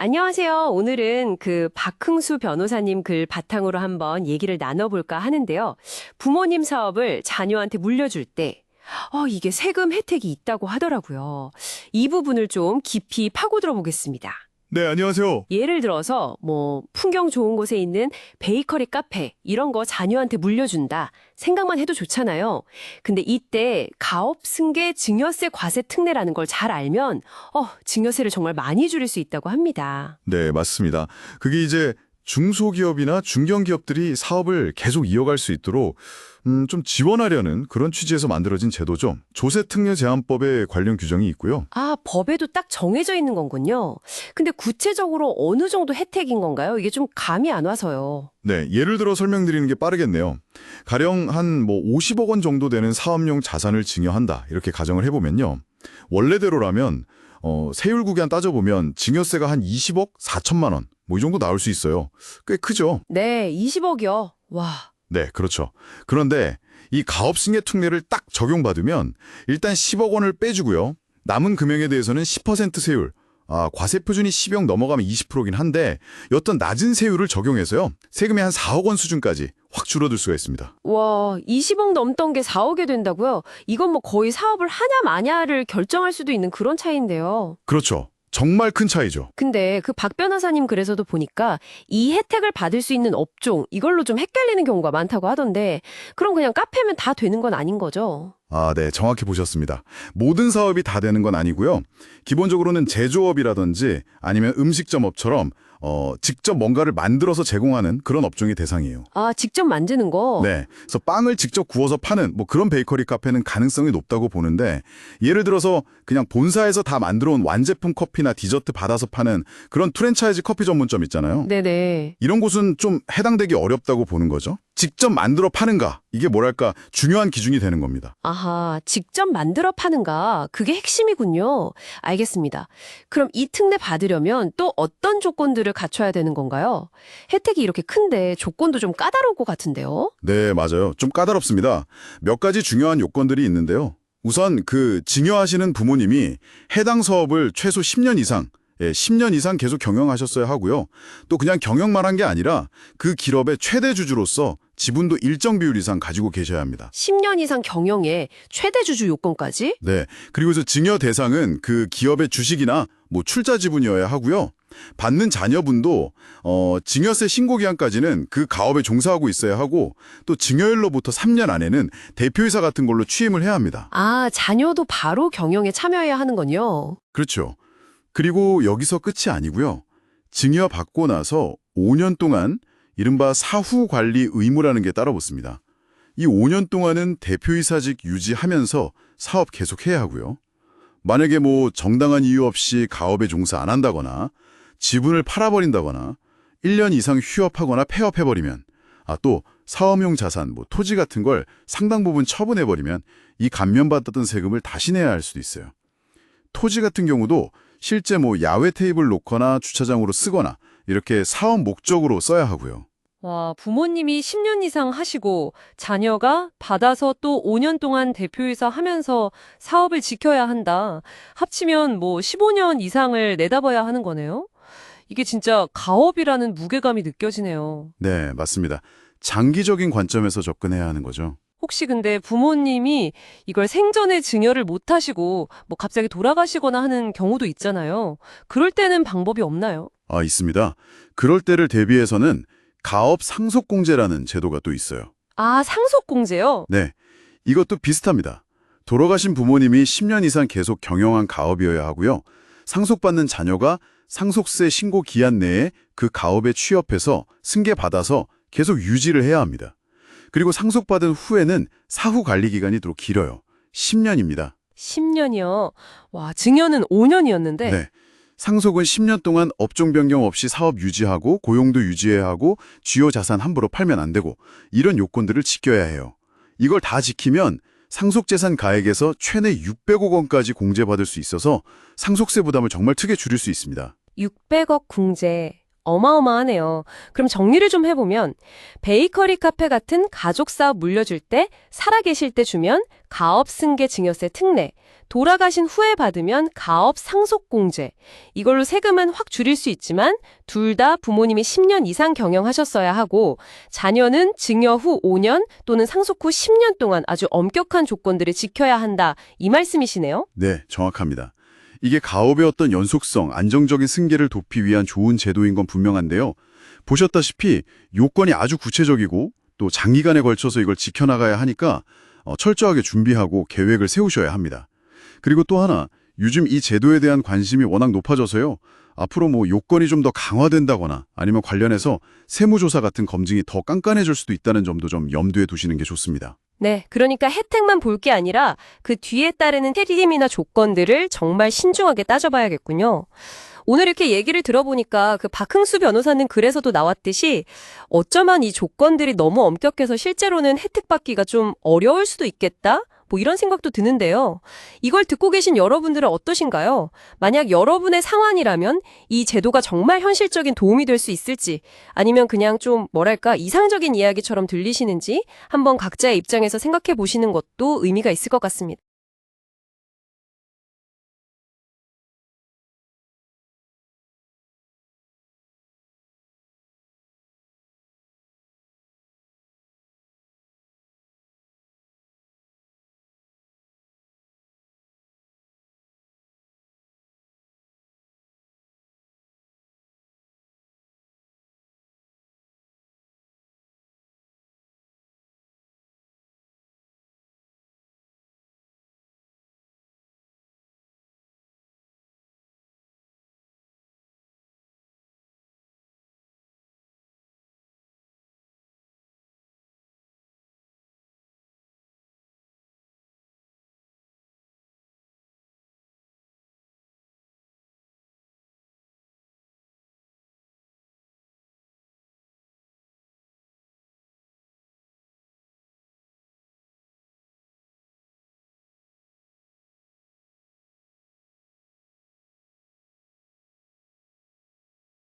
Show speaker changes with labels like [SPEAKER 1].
[SPEAKER 1] 안녕하세요. 오늘은 박흥수 변호사님 글 바탕으로 한번 얘기를 나눠볼까 하는데요. 부모님 사업을 자녀한테 물려줄 때, 이게 세금 혜택이 있다고 하더라고요. 이 부분을 좀 깊이 파고들어 보겠습니다.
[SPEAKER 2] 네, 안녕하세요.
[SPEAKER 1] 예를 들어서 풍경 좋은 곳에 있는 베이커리 카페 이런 거 자녀한테 물려준다. 생각만 해도 좋잖아요. 근데 이때 가업 승계 증여세 과세 특례라는 걸 잘 알면 증여세를 정말 많이 줄일 수 있다고 합니다.
[SPEAKER 2] 네, 맞습니다. 그게 이제 중소기업이나 중견기업들이 사업을 계속 이어갈 수 있도록 좀 지원하려는 그런 취지에서 만들어진 제도죠. 조세특례제한법에 관련 규정이 있고요.
[SPEAKER 1] 아, 법에도 딱 정해져 있는 건군요. 근데 구체적으로 어느 정도 혜택인 건가요? 이게 좀 감이 안 와서요.
[SPEAKER 2] 네, 예를 들어 설명드리는 게 빠르겠네요. 가령 한 50억 원 정도 되는 사업용 자산을 증여한다. 이렇게 가정을 해보면요. 원래대로라면 세율 구간 따져보면 증여세가 한 20억 4천만 원. 이 정도 나올 수 있어요. 꽤 크죠?
[SPEAKER 1] 네, 20억이요. 와.
[SPEAKER 2] 네, 그렇죠. 그런데 이 가업승계 특례를 딱 적용받으면 일단 10억 원을 빼주고요. 남은 금액에 대해서는 10% 세율, 과세 표준이 10억 넘어가면 20%긴 한데 여튼 낮은 세율을 적용해서요. 세금이 한 4억 원 수준까지 확 줄어들 수가 있습니다.
[SPEAKER 1] 와, 20억 넘던 게 4억이 된다고요? 이건 거의 사업을 하냐 마냐를 결정할 수도 있는 그런 차이인데요.
[SPEAKER 2] 그렇죠. 정말 큰 차이죠.
[SPEAKER 1] 근데 박 변호사님 글에서도 보니까 이 혜택을 받을 수 있는 업종, 이걸로 좀 헷갈리는 경우가 많다고 하던데, 그럼 그냥 카페면 다 되는 건 아닌 거죠?
[SPEAKER 2] 네, 정확히 보셨습니다. 모든 사업이 다 되는 건 아니고요. 기본적으로는 제조업이라든지 아니면 음식점업처럼 직접 뭔가를 만들어서 제공하는 그런 업종이 대상이에요.
[SPEAKER 1] 아, 직접 만드는 거?
[SPEAKER 2] 네, 그래서 빵을 직접 구워서 파는 그런 베이커리 카페는 가능성이 높다고 보는데 예를 들어서 그냥 본사에서 다 만들어온 완제품 커피나 디저트 받아서 파는 그런 프랜차이즈 커피 전문점 있잖아요.
[SPEAKER 1] 네네.
[SPEAKER 2] 이런 곳은 좀 해당되기 어렵다고 보는 거죠. 직접 만들어 파는가, 이게 뭐랄까 중요한 기준이 되는 겁니다.
[SPEAKER 1] 아하, 직접 만들어 파는가? 그게 핵심이군요. 알겠습니다. 그럼 이 특례 받으려면 또 어떤 조건들을 갖춰야 되는 건가요? 혜택이 이렇게 큰데 조건도 좀 까다로울 것 같은데요?
[SPEAKER 2] 네, 맞아요. 좀 까다롭습니다. 몇 가지 중요한 요건들이 있는데요. 우선 증여하시는 부모님이 해당 사업을 최소 10년 이상, 10년 이상 계속 경영하셨어야 하고요. 또 그냥 경영만 한 게 아니라 그 기업의 최대 주주로서 지분도 일정 비율 이상 가지고 계셔야 합니다.
[SPEAKER 1] 10년 이상 경영에 최대 주주 요건까지?
[SPEAKER 2] 네. 그리고 증여 대상은 그 기업의 주식이나 출자 지분이어야 하고요. 받는 자녀분도 증여세 신고 기한까지는 그 가업에 종사하고 있어야 하고 또 증여일로부터 3년 안에는 대표이사 같은 걸로 취임을 해야 합니다.
[SPEAKER 1] 아, 자녀도 바로 경영에 참여해야 하는군요.
[SPEAKER 2] 그렇죠. 그리고 여기서 끝이 아니고요. 증여받고 나서 5년 동안 이른바 사후 관리 의무라는 게 따라붙습니다. 이 5년 동안은 대표이사직 유지하면서 사업 계속해야 하고요. 만약에 정당한 이유 없이 가업에 종사 안 한다거나 지분을 팔아버린다거나 1년 이상 휴업하거나 폐업해버리면 또 사업용 자산, 토지 같은 걸 상당 부분 처분해버리면 이 감면받았던 세금을 다시 내야 할 수도 있어요. 토지 같은 경우도 실제 야외 테이블 놓거나 주차장으로 쓰거나 이렇게 사업 목적으로 써야 하고요.
[SPEAKER 3] 와, 부모님이 10년 이상 하시고 자녀가 받아서 또 5년 동안 대표이사 하면서 사업을 지켜야 한다. 합치면 15년 이상을 내다봐야 하는 거네요. 이게 진짜 가업이라는 무게감이 느껴지네요.
[SPEAKER 2] 네, 맞습니다. 장기적인 관점에서 접근해야 하는 거죠.
[SPEAKER 3] 혹시 근데 부모님이 이걸 생전에 증여를 못 하시고 갑자기 돌아가시거나 하는 경우도 있잖아요. 그럴 때는 방법이 없나요?
[SPEAKER 2] 있습니다. 그럴 때를 대비해서는 가업 상속공제라는 제도가 또 있어요.
[SPEAKER 3] 아, 상속공제요?
[SPEAKER 2] 네, 이것도 비슷합니다. 돌아가신 부모님이 10년 이상 계속 경영한 가업이어야 하고요. 상속받는 자녀가 상속세 신고 기한 내에 그 가업에 취업해서 승계받아서 계속 유지를 해야 합니다. 그리고 상속받은 후에는 사후 관리 기간이 더 길어요. 10년입니다.
[SPEAKER 3] 10년이요? 와, 증여는 5년이었는데
[SPEAKER 2] 네. 상속은 10년 동안 업종 변경 없이 사업 유지하고 고용도 유지해야 하고 주요 자산 함부로 팔면 안 되고 이런 요건들을 지켜야 해요. 이걸 다 지키면 상속재산 가액에서 최대 600억 원까지 공제받을 수 있어서 상속세 부담을 정말 크게 줄일 수 있습니다.
[SPEAKER 3] 600억 궁제. 어마어마하네요. 그럼 정리를 좀 해보면 베이커리 카페 같은 가족 사업 물려줄 때 살아계실 때 주면 가업 승계 증여세 특례, 돌아가신 후에 받으면 가업 상속공제. 이걸로 세금은 확 줄일 수 있지만 둘 다 부모님이 10년 이상 경영하셨어야 하고 자녀는 증여 후 5년 또는 상속 후 10년 동안 아주 엄격한 조건들을 지켜야 한다. 이 말씀이시네요.
[SPEAKER 2] 네, 정확합니다. 이게 가업의 어떤 연속성, 안정적인 승계를 돕기 위한 좋은 제도인 건 분명한데요. 보셨다시피 요건이 아주 구체적이고 또 장기간에 걸쳐서 이걸 지켜나가야 하니까 철저하게 준비하고 계획을 세우셔야 합니다. 그리고 또 하나, 요즘 이 제도에 대한 관심이 워낙 높아져서요. 앞으로 뭐 요건이 좀 더 강화된다거나 아니면 관련해서 세무조사 같은 검증이 더 깐깐해질 수도 있다는 점도 좀 염두에 두시는 게 좋습니다.
[SPEAKER 3] 네, 그러니까 혜택만 볼 게 아니라 그 뒤에 따르는 책임이나 조건들을 정말 신중하게 따져봐야겠군요. 오늘 이렇게 얘기를 들어보니까 그 박흥수 변호사는 글에서도 나왔듯이 어쩌면 이 조건들이 너무 엄격해서 실제로는 혜택 받기가 좀 어려울 수도 있겠다? 뭐 이런 생각도 드는데요. 이걸 듣고 계신 여러분들은 어떠신가요? 만약 여러분의 상황이라면 이 제도가 정말 현실적인 도움이 될 수 있을지 아니면 그냥 좀 뭐랄까 이상적인 이야기처럼 들리시는지 한번 각자의 입장에서 생각해 보시는 것도 의미가 있을 것 같습니다.